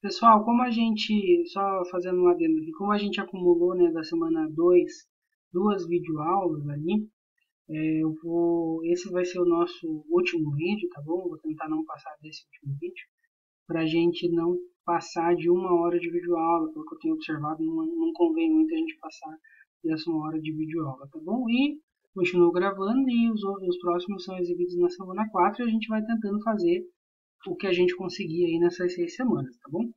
Pessoal, como a gente, só fazendo um adendo aqui, como a gente acumulou, né, da semana 2 duas videoaulas ali, esse vai ser o nosso último vídeo, tá bom? Vou tentar não passar desse último vídeo, para a gente não passar de 1 hora de videoaula, pelo que eu tenho observado, não convém muito a gente passar dessa 1 hora de videoaula, tá bom? E continuo gravando e os próximos são exibidos na semana 4 e a gente vai tentando fazer o que a gente conseguir aí nessas 6 semanas, tá bom?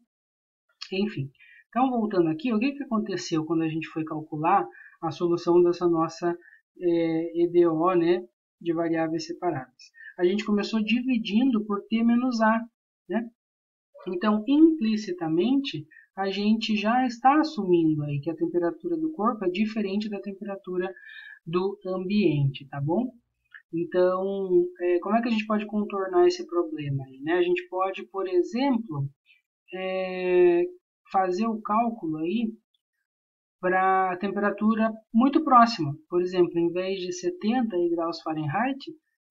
Enfim, então voltando aqui, o que aconteceu quando a gente foi calcular a solução dessa nossa EDO, né, de variáveis separadas? A gente começou dividindo por t menos a, né? Então, implicitamente, a gente já está assumindo aí que a temperatura do corpo é diferente da temperatura do ambiente, tá bom? Então, como é que a gente pode contornar esse problema aí, né? A gente pode, por exemplo, é, fazer o cálculo aí para temperatura muito próxima. Por exemplo, em vez de 70 graus Fahrenheit,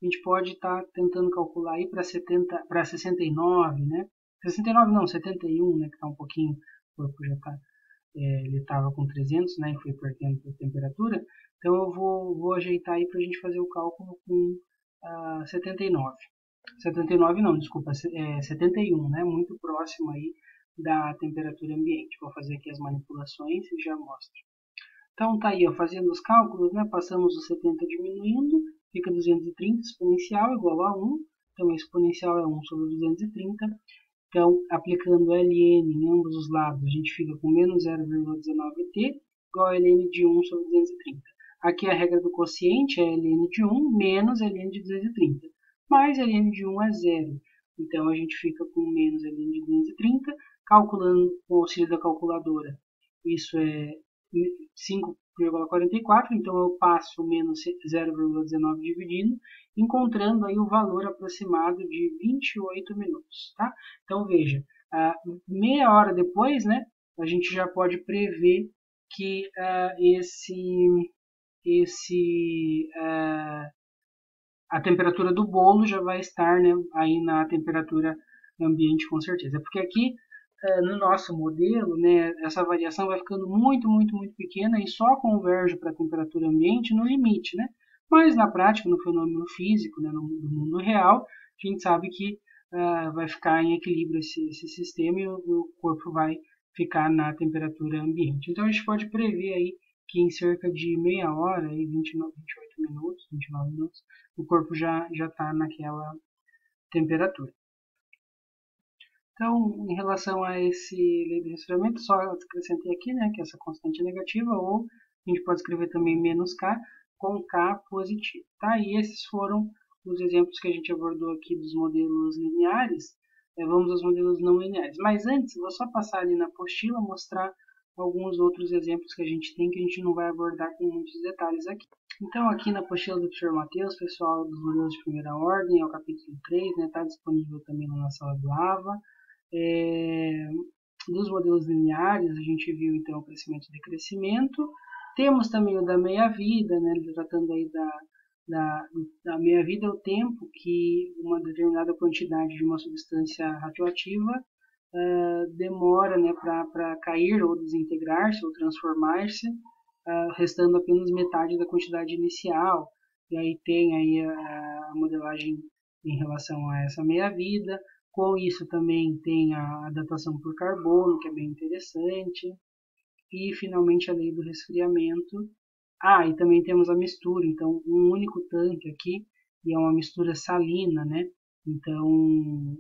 a gente pode estar tentando calcular aí para 70, para 69, né? 69 não, 71, né? Que está um pouquinho, o corpo já está, ele estava com 300, né? E foi perdendo a temperatura. Então eu vou ajeitar aí para a gente fazer o cálculo com 79. 79 não, desculpa, 71, né? Muito próximo aí da temperatura ambiente. Vou fazer aqui as manipulações e já mostro. Então tá aí, ó, fazendo os cálculos, né? Passamos os 70 diminuindo, fica 230 exponencial igual a 1. Então a exponencial é 1 sobre 230. Então, aplicando ln em ambos os lados, a gente fica com menos 0,19t igual a ln de 1 sobre 230. Aqui a regra do quociente é ln de 1 menos ln de 230. Mais ln de 1 é zero. Então, a gente fica com menos ln de 230. Calculando com o auxílio da calculadora, isso é 5,44, então eu passo menos 0,19 dividindo, encontrando aí o valor aproximado de 28 minutos, tá? Então veja, meia hora depois, né, a gente já pode prever que a temperatura do bolo já vai estar, né, aí na temperatura ambiente com certeza. Porque aqui no nosso modelo, né, essa variação vai ficando muito, muito, muito pequena e só converge para a temperatura ambiente no limite, né? Mas na prática, no fenômeno físico, né, no mundo real, a gente sabe que vai ficar em equilíbrio esse sistema e o corpo vai ficar na temperatura ambiente. Então a gente pode prever aí que em cerca de meia hora, aí 28 minutos, 29 minutos, o corpo já está naquela temperatura. Então, em relação a esse lei do resfriamento, só acrescentei aqui, né, que essa constante é negativa, ou a gente pode escrever também menos K com K positivo, tá? E esses foram os exemplos que a gente abordou aqui dos modelos lineares. Vamos aos modelos não lineares. Mas antes, vou só passar ali na apostila, mostrar alguns outros exemplos que a gente tem, que a gente não vai abordar com muitos detalhes aqui. Então, aqui na apostila do professor Matheus, pessoal dos modelos de primeira ordem, é o capítulo 3, né, está disponível também na sala do AVA. Dos modelos lineares, a gente viu então o crescimento e decrescimento. Temos também o da meia-vida, né, tratando aí da meia-vida, é o tempo que uma determinada quantidade de uma substância radioativa demora, né, para cair ou desintegrar-se ou transformar-se, restando apenas metade da quantidade inicial. E aí tem aí a modelagem em relação a essa meia-vida. Com isso também tem a datação por carbono, que é bem interessante. E finalmente a lei do resfriamento. E também temos a mistura, então um único tanque aqui, e é uma mistura salina, né? Então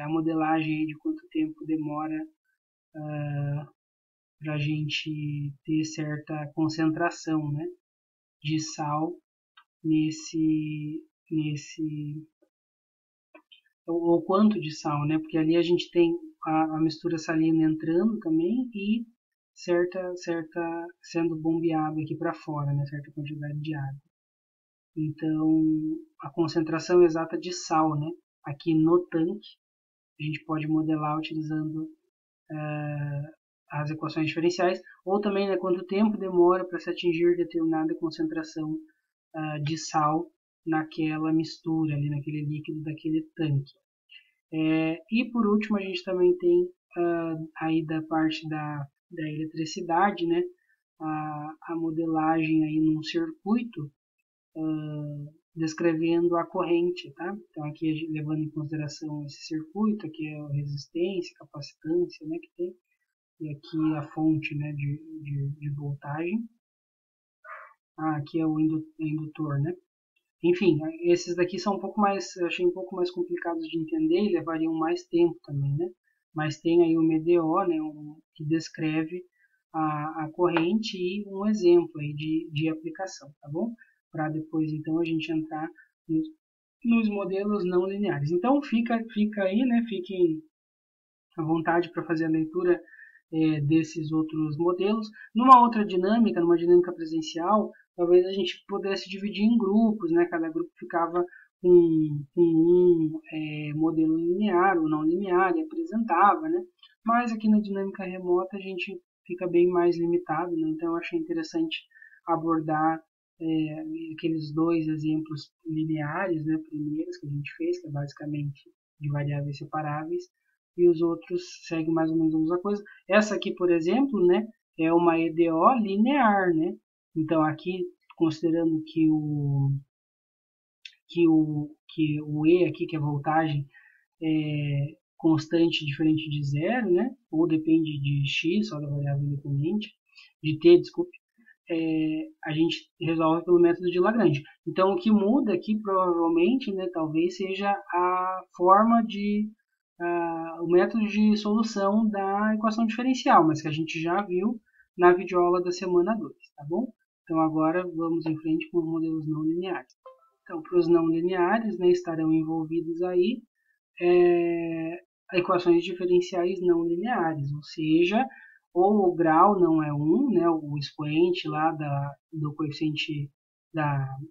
a modelagem de quanto tempo demora para a gente ter certa concentração, né, de sal nesse ou quanto de sal, né? Porque ali a gente tem a mistura salina entrando também e certa sendo bombeado aqui para fora, né? Certa quantidade de água. Então, a concentração exata de sal, né? Aqui no tanque, a gente pode modelar utilizando as equações diferenciais, ou também, né, quanto tempo demora para se atingir determinada concentração de sal naquela mistura ali, naquele líquido daquele tanque. E por último a gente também tem aí da parte da eletricidade, né? A modelagem aí num circuito descrevendo a corrente, tá? Então aqui levando em consideração esse circuito, aqui é a resistência, capacitância, né, que tem, e aqui a fonte, né, de voltagem. Aqui é o indutor, né? Enfim, esses daqui são um pouco mais, eu achei um pouco mais complicados de entender e levariam mais tempo também, né? Mas tem aí o MDO, né, que descreve a corrente e um exemplo aí de aplicação, tá bom? Para depois, então, a gente entrar nos modelos não lineares. Então, fica aí, né? Fiquem à vontade para fazer a leitura desses outros modelos. Numa outra dinâmica, numa dinâmica presencial, talvez a gente pudesse dividir em grupos, né? Cada grupo ficava com um modelo linear ou não linear e apresentava, né? Mas aqui na dinâmica remota a gente fica bem mais limitado, né? Então eu achei interessante abordar aqueles dois exemplos lineares, né? Primeiros que a gente fez, que é basicamente de variáveis separáveis, e os outros seguem mais ou menos a mesma coisa. Essa aqui, por exemplo, né, é uma EDO linear, né? Então aqui, considerando que o E aqui, que é a voltagem, é constante diferente de zero, né? Ou depende de x, só da variável independente, de t, desculpe, a gente resolve pelo método de Lagrange. Então o que muda aqui provavelmente, né, talvez seja a forma o método de solução da equação diferencial, mas que a gente já viu na videoaula da semana 2, tá bom? Então agora vamos em frente com os modelos não lineares. Então, para os não lineares, né, estarão envolvidos aí equações diferenciais não lineares, ou seja, ou o grau não é 1, né, o expoente lá do coeficiente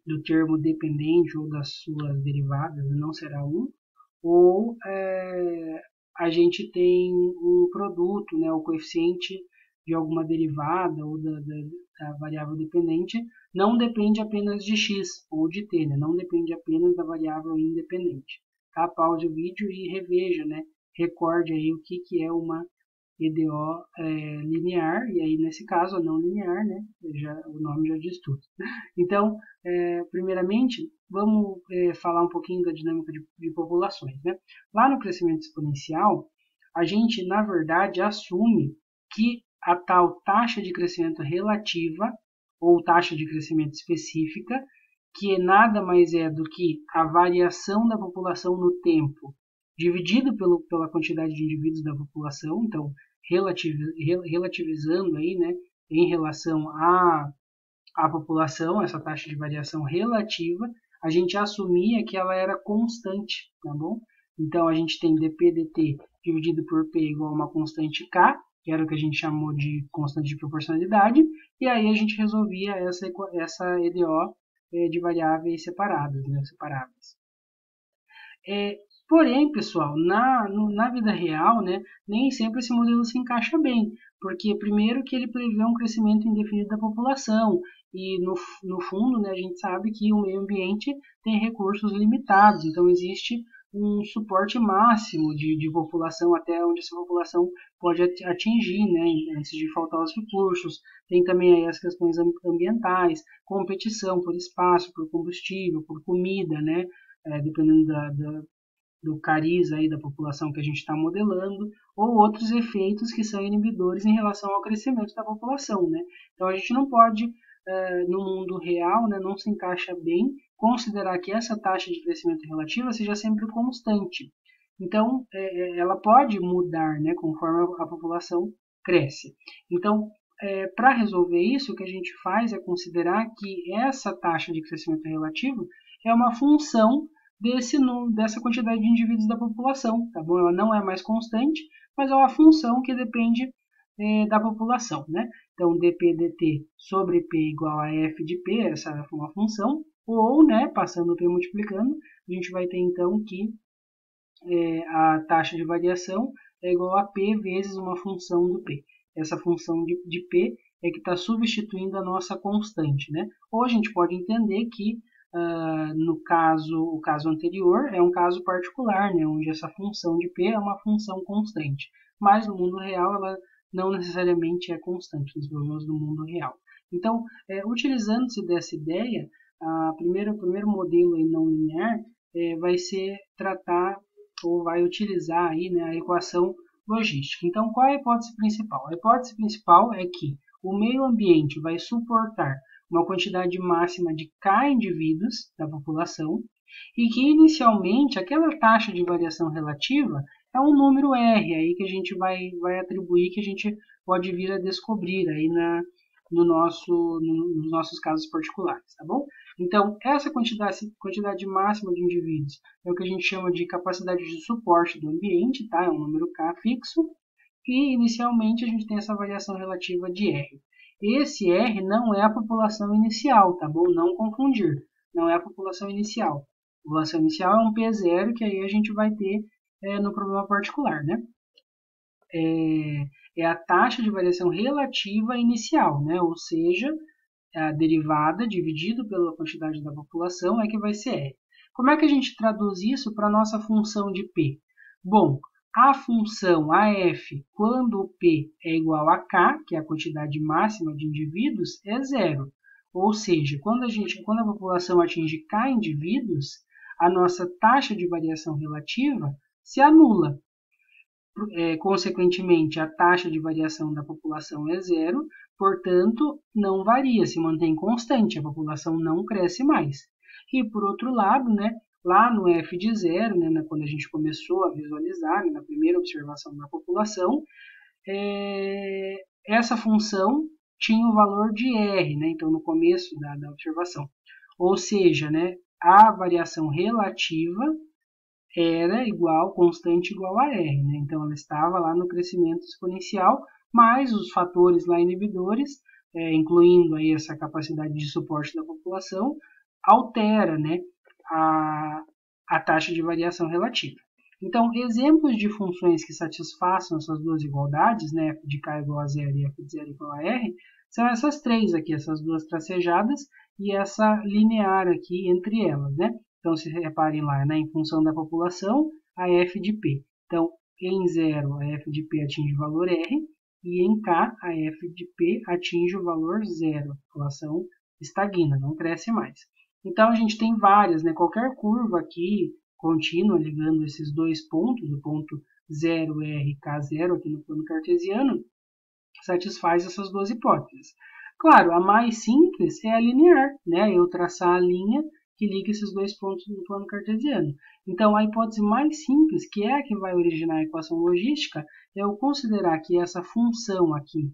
do termo dependente ou das suas derivadas não será 1, ou a gente tem um produto, né, o coeficiente de alguma derivada ou da variável dependente não depende apenas de x ou de t, né, não depende apenas da variável independente. Tá? Pause o vídeo e reveja, né, recorde aí o que é uma EDO linear, e aí nesse caso a não linear, né, o nome já diz tudo. Então, primeiramente, vamos falar um pouquinho da dinâmica de populações. Né? Lá no crescimento exponencial, a gente, na verdade, assume que a tal taxa de crescimento relativa, ou taxa de crescimento específica, que nada mais é do que a variação da população no tempo, dividido pela quantidade de indivíduos da população, então relativizando aí, né, em relação à população, essa taxa de variação relativa, a gente assumia que ela era constante, tá bom? Então a gente tem dp/dt dividido por p igual a uma constante k, que era o que a gente chamou de constante de proporcionalidade, e aí a gente resolvia essa EDO de variáveis separadas, né, separáveis. Porém, pessoal, na vida real, né, nem sempre esse modelo se encaixa bem, porque primeiro que ele prevê um crescimento indefinido da população, e no fundo, né, a gente sabe que o meio ambiente tem recursos limitados, então existe um suporte máximo de população até onde essa população pode atingir, né, antes de faltar os recursos. Tem também aí as questões ambientais, competição por espaço, por combustível, por comida, né, dependendo do cariz aí da população que a gente está modelando, ou outros efeitos que são inibidores em relação ao crescimento da população, né? Então a gente não pode, no mundo real, né, não se encaixa bem considerar que essa taxa de crescimento relativa seja sempre constante. Então ela pode mudar, né, conforme a população cresce. Então para resolver isso, o que a gente faz é considerar que essa taxa de crescimento relativo é uma função dessa quantidade de indivíduos da população, tá bom? Ela não é mais constante, mas é uma função que depende da população, né? Então, dp/dt sobre p igual a f de p, essa é uma função, ou, né, passando o p multiplicando, a gente vai ter então que a taxa de variação é igual a p vezes uma função do p. Essa função de p é que está substituindo a nossa constante, né? Ou a gente pode entender que no caso, o caso anterior é um caso particular, né, onde essa função de P é uma função constante, mas no mundo real ela não necessariamente é constante nos problemas do mundo real. Então, utilizando-se dessa ideia, o primeiro modelo aí não linear vai ser tratar ou vai utilizar aí, né, a equação logística. Então, qual é a hipótese principal? A hipótese principal é que o meio ambiente vai suportar uma quantidade máxima de K indivíduos da população e que inicialmente aquela taxa de variação relativa é um número R aí que a gente vai atribuir, que a gente pode vir a descobrir aí nos nossos casos particulares, tá bom? Então, essa quantidade máxima de indivíduos é o que a gente chama de capacidade de suporte do ambiente, tá? É um número K fixo, e inicialmente a gente tem essa variação relativa de R. Esse R não é a população inicial, tá bom? Não confundir, não é a população inicial. A população inicial é um P0 que aí a gente vai ter no problema particular, né? É a taxa de variação relativa inicial, né? Ou seja, a derivada dividido pela quantidade da população é que vai ser R. Como é que a gente traduz isso para a nossa função de P? Bom, a função AF, quando o P é igual a K, que é a quantidade máxima de indivíduos, é zero. Ou seja, quando a população atinge K indivíduos, a nossa taxa de variação relativa se anula. Consequentemente, a taxa de variação da população é zero, portanto, não varia, se mantém constante, a população não cresce mais. E, por outro lado, né, lá no f de zero, né, quando a gente começou a visualizar, né, na primeira observação da população, essa função tinha o valor de R, né, então no começo da observação. Ou seja, né, a variação relativa era constante igual a R, né? Então ela estava lá no crescimento exponencial, mas os fatores lá inibidores, incluindo aí essa capacidade de suporte da população, altera, né, a taxa de variação relativa. Então, exemplos de funções que satisfaçam essas duas igualdades, né, f de k igual a zero e f de zero igual a r, são essas três aqui, essas duas tracejadas e essa linear aqui entre elas, né? Então, se reparem lá, né, em função da população, a f de p. Então, em 0, a f de p atinge o valor r, e em k, a f de p atinge o valor zero. A população estagna, não cresce mais. Então, a gente tem várias, né, qualquer curva aqui contínua ligando esses dois pontos, o ponto 0R, K0 aqui no plano cartesiano, satisfaz essas duas hipóteses. Claro, a mais simples é a linear, né? Eu traçar a linha que liga esses dois pontos do plano cartesiano. Então, a hipótese mais simples, que é a que vai originar a equação logística, é eu considerar que essa função aqui,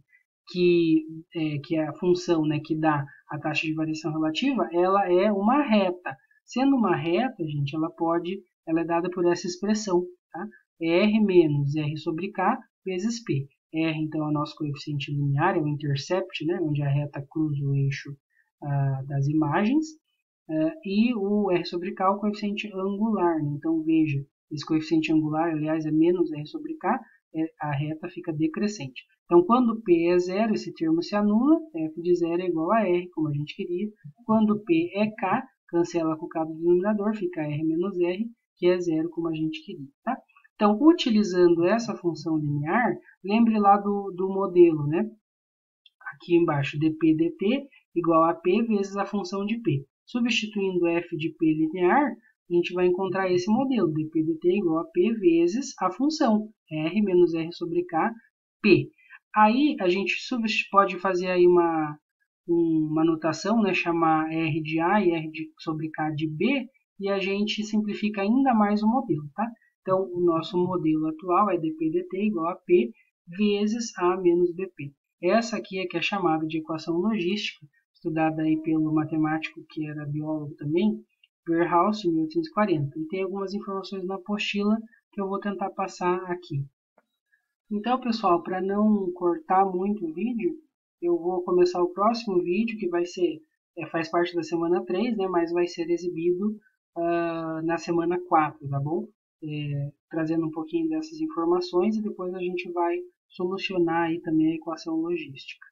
que é a função, né, que dá a taxa de variação relativa, ela é uma reta. Sendo uma reta, gente, ela é dada por essa expressão, tá? R menos R sobre K vezes P. R, então, é o nosso coeficiente linear, é o intercept, né, onde a reta cruza o eixo das imagens, e o R sobre K é o coeficiente angular. Né? Então, veja, esse coeficiente angular, aliás, é menos R sobre K, a reta fica decrescente. Então, quando P é zero, esse termo se anula, f de zero é igual a R, como a gente queria. Quando P é K, cancela com o K do denominador, fica R menos R, que é zero, como a gente queria. Tá? Então, utilizando essa função linear, lembre lá do modelo, né? Aqui embaixo, dp dt igual a p vezes a função de p. Substituindo f de p linear, a gente vai encontrar esse modelo, dp dt igual a p vezes a função, r menos r sobre k, p. Aí, a gente pode fazer aí uma notação, né? Chamar r de a e r sobre k de b, e a gente simplifica ainda mais o modelo, tá? Então, o nosso modelo atual é dp dt igual a p vezes a menos bp. Essa aqui é que é chamada de equação logística, estudada aí pelo matemático que era biólogo também, Verhaus, em 1840. E tem algumas informações na apostila que eu vou tentar passar aqui. Então, pessoal, para não cortar muito o vídeo, eu vou começar o próximo vídeo, que vai ser, faz parte da semana 3, né, mas vai ser exibido na semana 4, tá bom? Trazendo um pouquinho dessas informações e depois a gente vai solucionar aí também a equação logística.